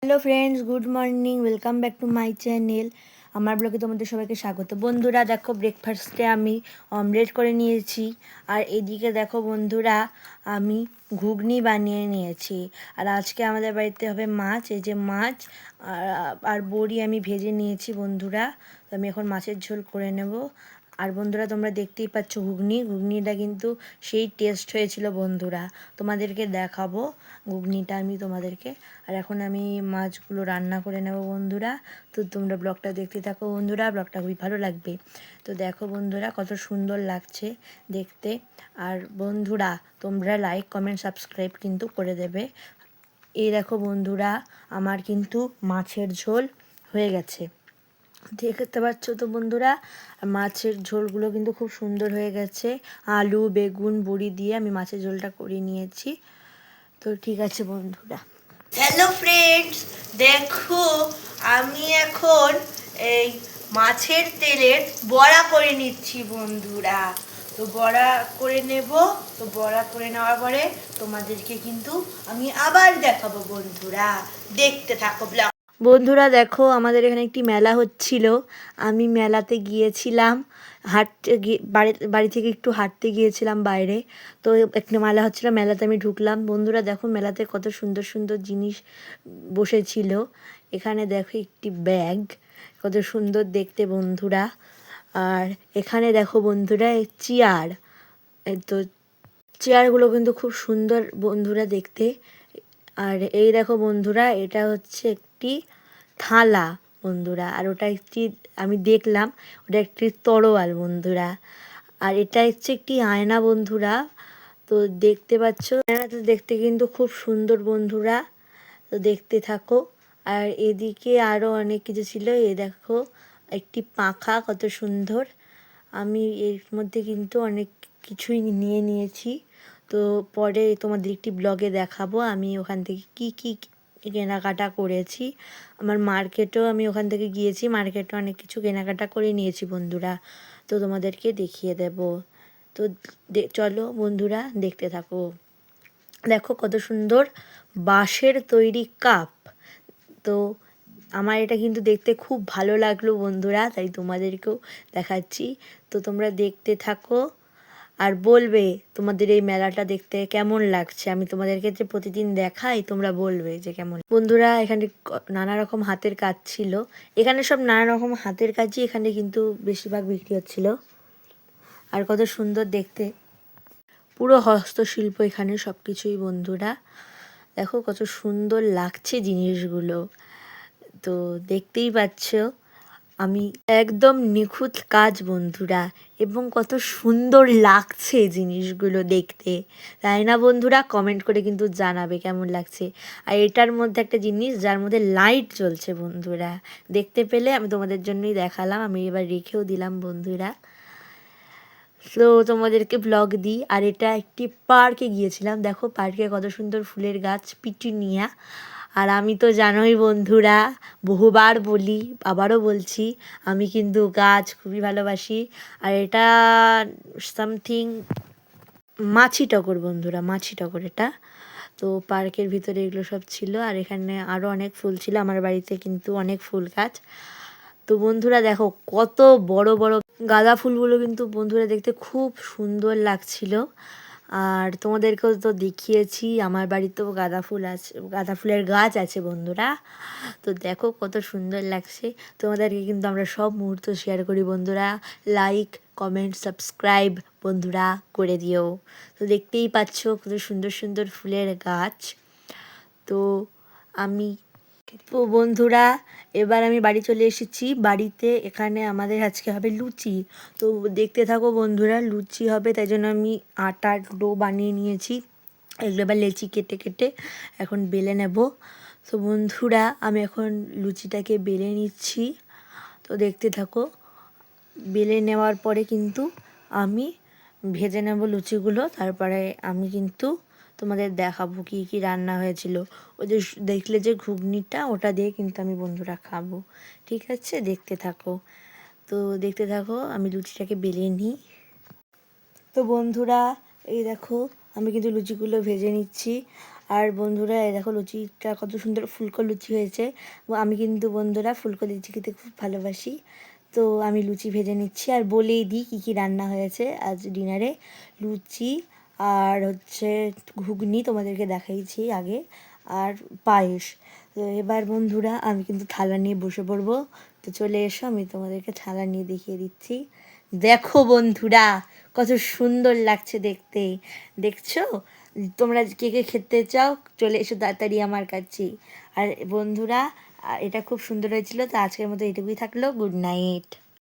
Hello friends, good morning, welcome back to my channel. আমার ব্লগে তোমাদের সবাইকে স্বাগত। বন্ধুরা দেখো, ব্রেকফাস্টে আমি অমলেট করে নিয়েছি। আর এদিকে দেখো বন্ধুরা, আমি ঘুগনি বানিয়ে নিয়েছি। আর আজকে আমাদের বাড়িতে হবে মাছ। এই যে মাছ আর বড়ি আমি ভেজে নিয়েছি বন্ধুরা। তো আমি এখন মাছের ঝোল করে নেব। আর বন্ধুরা তোমরা দেখতেই পাচ্ছ ঘুগনিটা কিন্তু সেই টেস্ট হয়েছিল বন্ধুরা। তোমাদেরকে দেখাবো ঘুগনিটা আমি তোমাদেরকে। আর এখন আমি মাছগুলো রান্না করে নেব বন্ধুরা। তো তোমরা ব্লগটা দেখতে থাকো বন্ধুরা, ব্লগটা খুবই ভালো লাগবে। তো দেখো বন্ধুরা কত সুন্দর লাগছে দেখতে। আর বন্ধুরা তোমরা লাইক কমেন্ট সাবস্ক্রাইব কিন্তু করে দেবে। এই দেখো বন্ধুরা, আমার কিন্তু মাছের ঝোল হয়ে গেছে, দেখতে পাচ্ছ তো বন্ধুরা। মাছের ঝোলগুলো কিন্তু খুব সুন্দর হয়ে গেছে। আলু বেগুন বড়ি দিয়ে আমি মাছের ঝোলটা করে নিয়েছি। তো ঠিক আছে বন্ধুরা। হ্যালো ফ্রেন্ডস, দেখো আমি এখন এই মাছের তেলের বড়া করে নিচ্ছি বন্ধুরা। তো বড়া করে নেব। তো বড়া করে নেওয়ার পরে তোমাদেরকে কিন্তু আমি আবার দেখাবো বন্ধুরা, দেখতে থাকো ব্লগ। বন্ধুরা দেখো, আমাদের এখানে একটি মেলা হচ্ছিল। আমি মেলাতে গিয়েছিলাম, হাঁটতে গিয়ে বাড়ি থেকে একটু হাঁটতে গিয়েছিলাম বাইরে। তো একটা মেলা হচ্ছিলো, মেলাতে আমি ঢুকলাম। বন্ধুরা দেখো, মেলাতে কত সুন্দর সুন্দর জিনিস বসেছিল। এখানে দেখো একটি ব্যাগ, কত সুন্দর দেখতে বন্ধুরা। আর এখানে দেখো বন্ধুরা চেয়ার, তো চেয়ারগুলো কিন্তু খুব সুন্দর বন্ধুরা দেখতে। আর এই দেখো বন্ধুরা, এটা হচ্ছে একটি থালা বন্ধুরা। আর ওটা একটি, আমি দেখলাম ওটা একটি তরোয়াল বন্ধুরা। আর এটা হচ্ছে একটি আয়না বন্ধুরা। তো দেখতে পাচ্ছ, আয়নাটা দেখতে কিন্তু খুব সুন্দর বন্ধুরা। তো দেখতে থাকো। আর এদিকে আরও অনেক কিছু ছিল। এ দেখো একটি পাখা, কত সুন্দর। আমি এর মধ্যে কিন্তু অনেক কিছুই নিয়ে নিয়েছি। তো পরে তোমাদের একটি ব্লগে দেখাবো আমি ওখান থেকে কি কি কেনাকাটা করেছি। আমার মার্কেটেও আমি ওখান থেকে গিয়েছি, মার্কেটে অনেক কিছু কেনাকাটা করে নিয়েছি বন্ধুরা। তো তোমাদেরকে দেখিয়ে দেব। তো চলো বন্ধুরা, দেখতে থাকো। দেখো কত সুন্দর বাঁশের তৈরি কাপ। তো আমার এটা কিন্তু দেখতে খুব ভালো লাগলো বন্ধুরা, তাই তোমাদেরকেও দেখাচ্ছি। তো তোমরা দেখতে থাকো আর বলবে তোমাদের এই মেলাটা দেখতে কেমন লাগছে। আমি তোমাদেরকে যে প্রতিদিন দেখাই, তোমরা বলবে যে কেমন। বন্ধুরা এখানে নানা রকম হাতের কাজ ছিল। এখানে সব নানা রকম হাতের কাজই এখানে কিন্তু বেশিরভাগ বিক্রি হচ্ছিল। আর কত সুন্দর দেখতে, পুরো হস্তশিল্প এখানে সব কিছুই বন্ধুরা। দেখো কত সুন্দর লাগছে জিনিসগুলো। তো দেখতেই পাচ্ছ, আমি একদম নিখুঁত কাজ বন্ধুরা, এবং কত সুন্দর লাগছে জিনিসগুলো দেখতে, তাই না বন্ধুরা? কমেন্ট করে কিন্তু জানাবে কেমন লাগছে। আর এটার মধ্যে একটা জিনিস, যার মধ্যে লাইট জ্বলছে বন্ধুরা, দেখতে পেলে আমি তোমাদের জন্যই দেখালাম। আমি এবার রেখেও দিলাম বন্ধুরা। তো তোমাদেরকে ব্লগ দিই। আর এটা একটি পার্কে গিয়েছিলাম। দেখো পার্কে কত সুন্দর ফুলের গাছ, পিটুনিয়া। আর আমি তো জানোই বন্ধুরা, বহুবার বলি, আবারও বলছি, আমি কিন্তু গাছ খুবই ভালোবাসি। আর এটা সামথিং মাছি টগর বন্ধুরা, মাছি টগর এটা। তো পার্কের ভিতরে এগুলো সব ছিল। আর এখানে আরও অনেক ফুল ছিল, আমার বাড়িতে কিন্তু অনেক ফুল গাছ। তো বন্ধুরা দেখো কত বড় বড় গাঁদা ফুলগুলো কিন্তু বন্ধুরা দেখতে খুব সুন্দর লাগছিল। আর তোমাদেরকেও তো দেখিয়েছি, আমার বাড়িতেও গাঁদা ফুল আছে, গাঁদা ফুলের গাছ আছে বন্ধুরা। তো দেখো কত সুন্দর লাগছে। তোমাদেরকে কিন্তু আমরা সব মুহূর্ত শেয়ার করি বন্ধুরা। লাইক কমেন্ট সাবস্ক্রাইব বন্ধুরা করে দিও। তো দেখতেই পাচ্ছ কত সুন্দর সুন্দর ফুলের গাছ। তো আমি, তো বন্ধুরা এবার আমি বাড়ি চলে এসেছি। বাড়িতে এখানে আমাদের আজকে হবে লুচি। তো দেখতে থাকো বন্ধুরা, লুচি হবে, তাই জন্য আমি আটার ডো বানিয়ে নিয়েছি। এগুলো এবার লেচি কেটে কেটে এখন বেলে নেব। তো বন্ধুরা আমি এখন লুচিটাকে বেলে নিচ্ছি। তো দেখতে থাকো। বেলে নেওয়ার পরে কিন্তু আমি ভেজে নেব লুচিগুলো। তারপরে আমি কিন্তু তোমাদের দেখাবো কি কি রান্না হয়েছিল। ওই যে দেখলে যে ঘুগনিটা, ওটা দিয়ে কিন্তু আমি বন্ধুরা খাবো। ঠিক আছে, দেখতে থাকো। তো দেখতে থাকো, আমি লুচিটাকে বেলে নিই। তো বন্ধুরা এই দেখো, আমি কিন্তু লুচিগুলো ভেজে নিচ্ছি। আর বন্ধুরা এই দেখো লুচিটা কত সুন্দর ফুলকো লুচি হয়েছে। আমি কিন্তু বন্ধুরা ফুলকো লুচি খেতে খুব ভালোবাসি। তো আমি লুচি ভেজে নিচ্ছি আর বলেই দিই কী কী রান্না হয়েছে আজ ডিনারে। লুচি আর হচ্ছে ঘুগনি তোমাদেরকে দেখাইছি আগে, আর পায়েস। তো এবার বন্ধুরা আমি কিন্তু থালা নিয়ে বসে পড়বো। তো চলে এসো, আমি তোমাদেরকে থালা নিয়ে দেখিয়ে দিচ্ছি। দেখো বন্ধুরা কত সুন্দর লাগছে দেখতে, দেখছো? তোমরা কে কে খেতে চাও চলে এসো তাড়াতাড়ি আমার কাছে। আর বন্ধুরা এটা খুব সুন্দর হয়েছিল। তো আজকের মতো এটুকুই থাকলো, গুড নাইট।